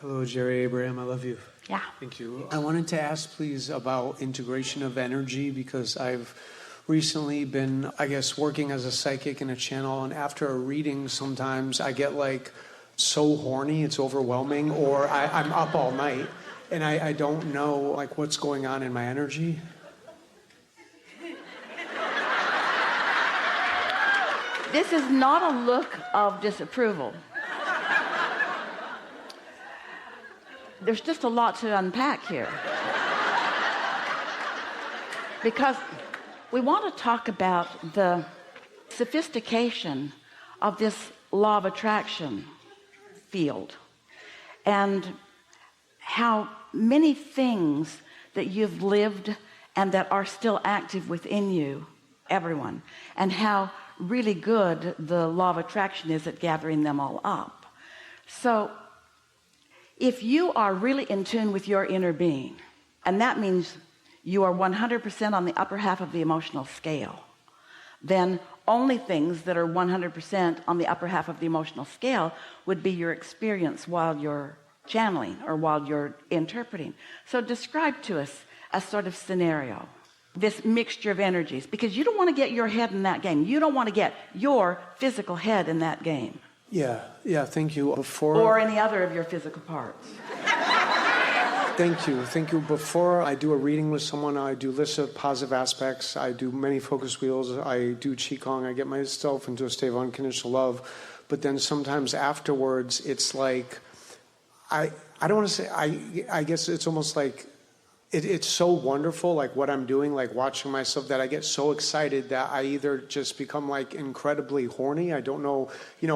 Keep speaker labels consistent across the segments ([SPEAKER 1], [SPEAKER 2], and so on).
[SPEAKER 1] Hello, Jerry Abraham. I love you.
[SPEAKER 2] Yeah.
[SPEAKER 1] Thank you. I wanted to ask, please, about integration of energy, because I've recently been, working as a psychic in a channel, and after a reading, sometimes I get so horny, it's overwhelming, or I'm up all night, and I don't know what's going on in my energy.
[SPEAKER 2] This is not a look of disapproval. There's just a lot to unpack here. Because we want to talk about the sophistication of this law of attraction field and how many things that you've lived and that are still active within you, everyone, and how really good the law of attraction is at gathering them all up. So if you are really in tune with your inner being, and that means you are 100% on the upper half of the emotional scale, then only things that are 100% on the upper half of the emotional scale would be your experience while you're channeling or while you're interpreting. So describe to us a sort of scenario, this mixture of energies, because you don't want to get your head in that game. You don't want to get your physical head in that game.
[SPEAKER 1] Yeah, thank you.
[SPEAKER 2] Or any other of your physical parts.
[SPEAKER 1] Thank you. Before I do a reading with someone, I do lists of positive aspects. I do many focus wheels. I do Qigong. I get myself into a state of unconditional love. But then sometimes afterwards, it's like, I don't want to say, I guess it's almost like, it's so wonderful, what I'm doing, watching myself, that I get so excited that I either just become incredibly horny. I don't know,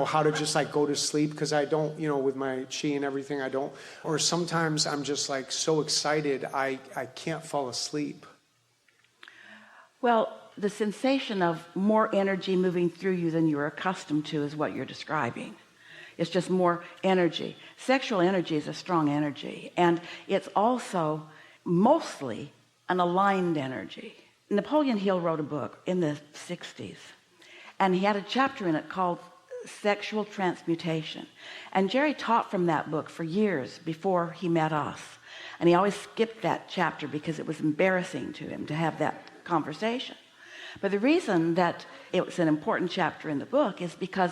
[SPEAKER 1] how to just go to sleep, because I don't, with my chi and everything, I don't. Or sometimes I'm just so excited I can't fall asleep.
[SPEAKER 2] Well, the sensation of more energy moving through you than you're accustomed to is what you're describing. It's just more energy. Sexual energy is a strong energy, and it's also mostly an aligned energy. Napoleon Hill wrote a book in the 60s, and he had a chapter in it called Sexual Transmutation. And Jerry taught from that book for years before he met us. And he always skipped that chapter because it was embarrassing to him to have that conversation. But the reason that it was an important chapter in the book is because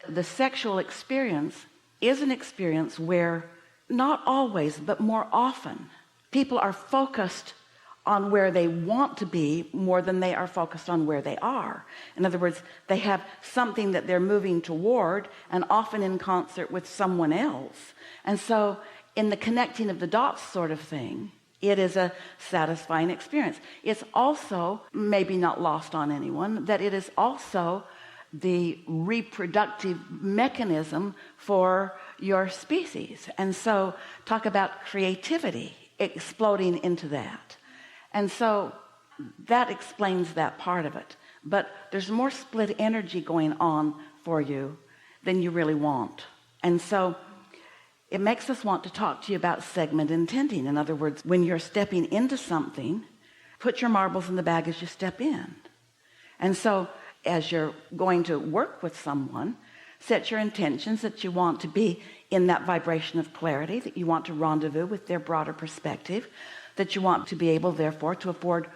[SPEAKER 2] the sexual experience is an experience where, not always, but more often, people are focused on where they want to be more than they are focused on where they are. In other words, they have something that they're moving toward, and often in concert with someone else. And so in the connecting of the dots sort of thing, it is a satisfying experience. It's also, maybe not lost on anyone, that it is also the reproductive mechanism for your species. And so talk about creativity exploding into that. And so that explains that part of it. But there's more split energy going on for you than you really want. And so it makes us want to talk to you about segment intending. In other words, when you're stepping into something, put your marbles in the bag as you step in. And so as you're going to work with someone, set your intentions that you want to be in that vibration of clarity, that you want to rendezvous with their broader perspective, that you want to be able, therefore, to afford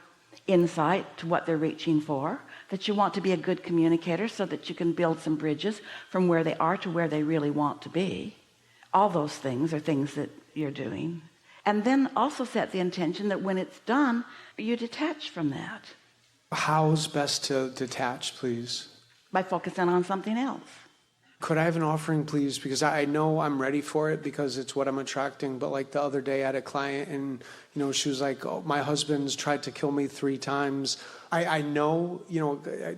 [SPEAKER 2] insight to what they're reaching for, that you want to be a good communicator so that you can build some bridges from where they are to where they really want to be. All those things are things that you're doing. And then also set the intention that when it's done, you detach from that.
[SPEAKER 1] How's best to detach, please?
[SPEAKER 2] By focusing on something else.
[SPEAKER 1] Could I have an offering, please? Because I know I'm ready for it because it's what I'm attracting. But the other day I had a client and, she was like, oh, my husband's tried to kill me 3 times. I know,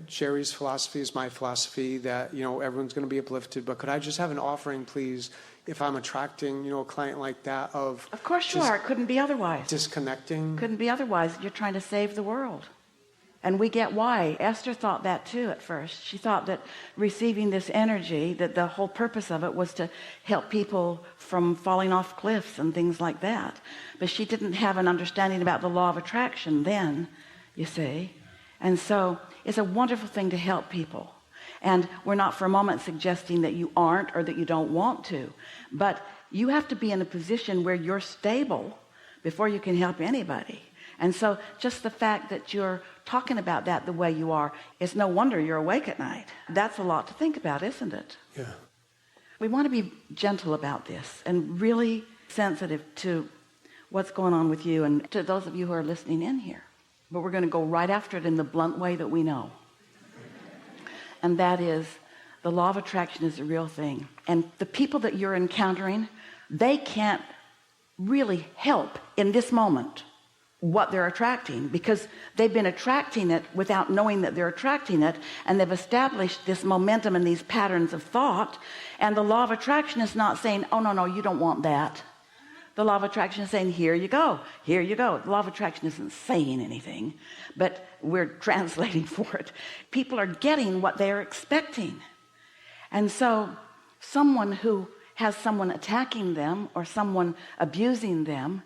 [SPEAKER 1] Jerry's philosophy is my philosophy that, everyone's going to be uplifted. But could I just have an offering, please, if I'm attracting, a client like that of
[SPEAKER 2] course you are. It couldn't be otherwise.
[SPEAKER 1] Disconnecting.
[SPEAKER 2] Couldn't be otherwise. You're trying to save the world. And we get why. Esther thought that too at first. She thought that receiving this energy, that the whole purpose of it was to help people from falling off cliffs and things like that. But she didn't have an understanding about the law of attraction then, you see. And so it's a wonderful thing to help people. And we're not for a moment suggesting that you aren't or that you don't want to. But you have to be in a position where you're stable before you can help anybody. And so just the fact that you're talking about that the way you are, it's no wonder you're awake at night. That's a lot to think about, isn't it?
[SPEAKER 1] Yeah.
[SPEAKER 2] We want to be gentle about this and really sensitive to what's going on with you and to those of you who are listening in here. But we're going to go right after it in the blunt way that we know. And that is, the law of attraction is a real thing. And the people that you're encountering, they can't really help in this moment what they're attracting, because they've been attracting it without knowing that they're attracting it, and they've established this momentum and these patterns of thought. And the law of attraction is not saying, oh no, you don't want that. The law of attraction is saying, here you go, here you go. The law of attraction isn't saying anything, but we're translating for it. People are getting what they're expecting. And so someone who has someone attacking them or someone abusing them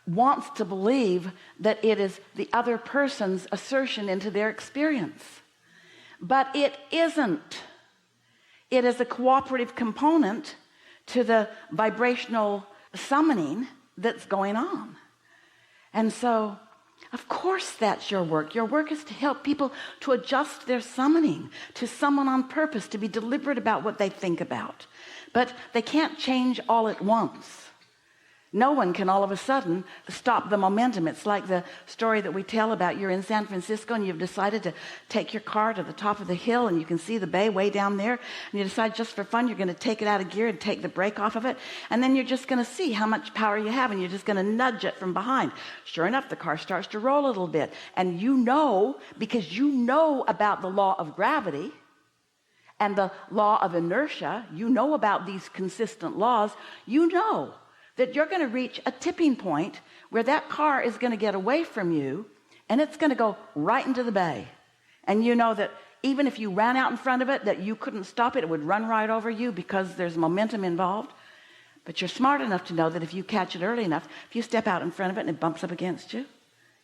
[SPEAKER 2] wants to believe that it is the other person's assertion into their experience. But it isn't. It is a cooperative component to the vibrational summoning that's going on. And so, of course, that's your work. Your work is to help people to adjust their summoning, to summon on purpose, to be deliberate about what they think about. But they can't change all at once. No one can all of a sudden stop the momentum. It's like the story that we tell about you're in San Francisco and you've decided to take your car to the top of the hill and you can see the bay way down there, and you decide just for fun you're going to take it out of gear and take the brake off of it, and then you're just going to see how much power you have and you're just going to nudge it from behind. Sure enough, the car starts to roll a little bit, and you know, because you know about the law of gravity and the law of inertia, you know about these consistent laws, you know that you're going to reach a tipping point where that car is going to get away from you and it's going to go right into the bay. And you know that even if you ran out in front of it, that you couldn't stop it, it would run right over you because there's momentum involved. But you're smart enough to know that if you catch it early enough, if you step out in front of it and it bumps up against you,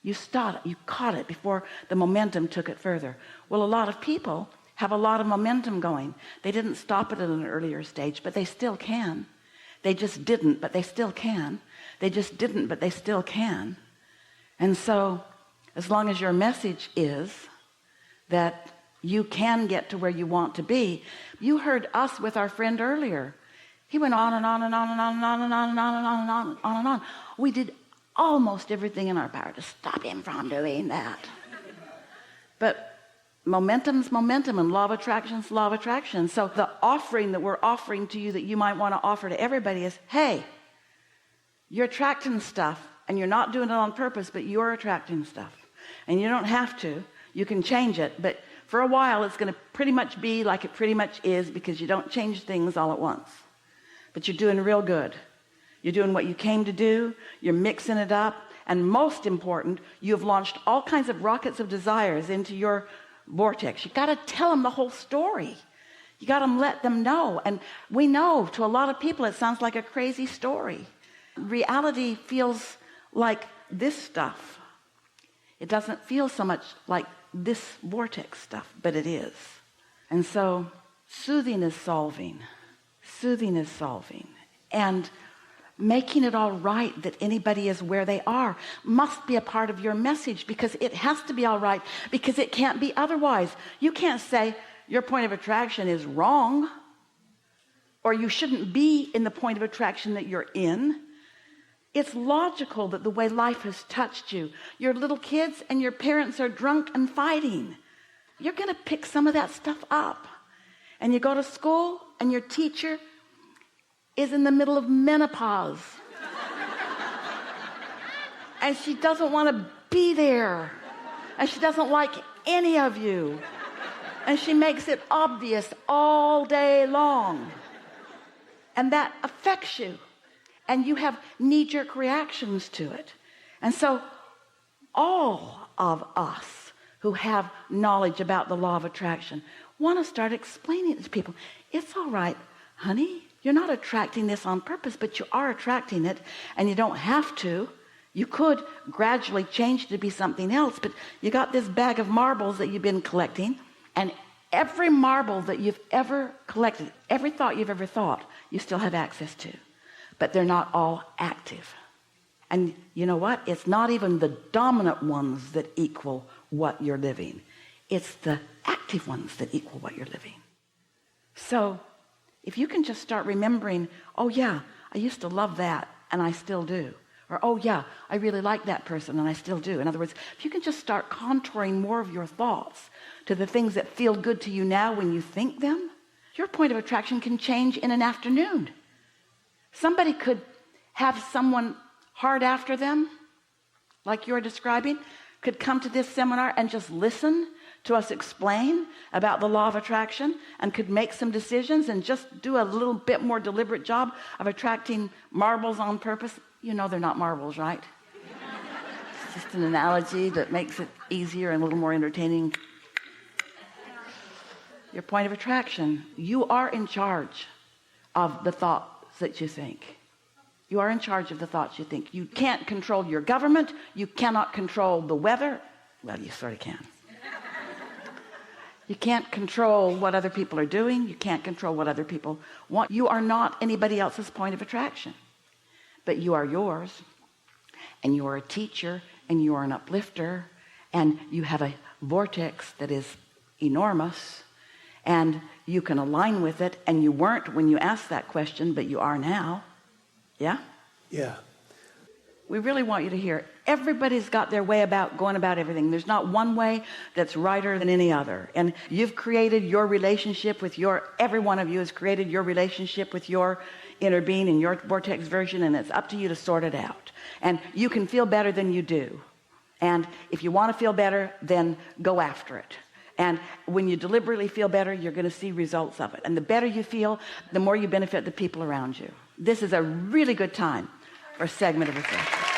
[SPEAKER 2] you stop it, you caught it before the momentum took it further. Well, a lot of people have a lot of momentum going. They didn't stop it at an earlier stage, but they still can. They just didn't, but they still can. They just didn't, but they still can. And so as long as your message is that you can get to where you want to be, you heard us with our friend earlier. He went on and on and on and on and on and on and on and on and on and on and on. We did almost everything in our power to stop him from doing that. But momentum's momentum, and law of attraction's law of attraction. So the offering that we're offering to you that you might want to offer to everybody is, hey, you're attracting stuff and you're not doing it on purpose, but you're attracting stuff. And you don't have to. You can change it, but for a while it's going to pretty much be like it pretty much is, because you don't change things all at once. But you're doing real good. You're doing what you came to do. You're mixing it up. And most important, you've launched all kinds of rockets of desires into your vortex. You got to tell them the whole story. You got to let them know. And we know to a lot of people it sounds like a crazy story. Reality feels like this stuff. It doesn't feel so much like this vortex stuff, but it is. And so soothing is solving. Soothing is solving. And making it all right that anybody is where they are must be a part of your message, because it has to be all right, because it can't be otherwise. You can't say your point of attraction is wrong, or you shouldn't be in the point of attraction that you're in. It's logical that the way life has touched you, your little kids and your parents are drunk and fighting. You're going to pick some of that stuff up. And you go to school and your teacher is in the middle of menopause. And she doesn't want to be there. And she doesn't like any of you. And she makes it obvious all day long. And that affects you. And you have knee-jerk reactions to it. And so all of us who have knowledge about the law of attraction want to start explaining it to people. It's all right, honey. You're not attracting this on purpose, but you are attracting it, and you don't have to. You could gradually change it to be something else, but you got this bag of marbles that you've been collecting, and every marble that you've ever collected, every thought you've ever thought, you still have access to. but they're not all active. And you know what? It's not even the dominant ones that equal what you're living. It's the active ones that equal what you're living. So if you can just start remembering, oh yeah, I used to love that and I still do. Or, oh yeah, I really like that person and I still do. In other words, if you can just start contouring more of your thoughts to the things that feel good to you now when you think them, your point of attraction can change in an afternoon. Somebody could have someone hard after them, like you're describing, could come to this seminar and just listen to us explain about the law of attraction and could make some decisions and just do a little bit more deliberate job of attracting marbles on purpose. You know they're not marbles, right? It's just an analogy that makes it easier and a little more entertaining. Your point of attraction, you are in charge of the thoughts that you think. You are in charge of the thoughts you think. You can't control your government. You cannot control the weather. Well, you sort of can. You can't control what other people are doing. You can't control what other people want. You are not anybody else's point of attraction, but you are yours, and you are a teacher, and you are an uplifter, and you have a vortex that is enormous, and you can align with it, and you weren't when you asked that question, but you are now. Yeah?
[SPEAKER 1] Yeah.
[SPEAKER 2] We really want you to hear, everybody's got their way about going about everything. There's not one way that's righter than any other. And you've created your relationship with every one of you has created your relationship with your inner being in your vortex version, and it's up to you to sort it out. And you can feel better than you do. And if you want to feel better, then go after it. And when you deliberately feel better, you're going to see results of it. And the better you feel, the more you benefit the people around you. This is a really good time for a segment of a session.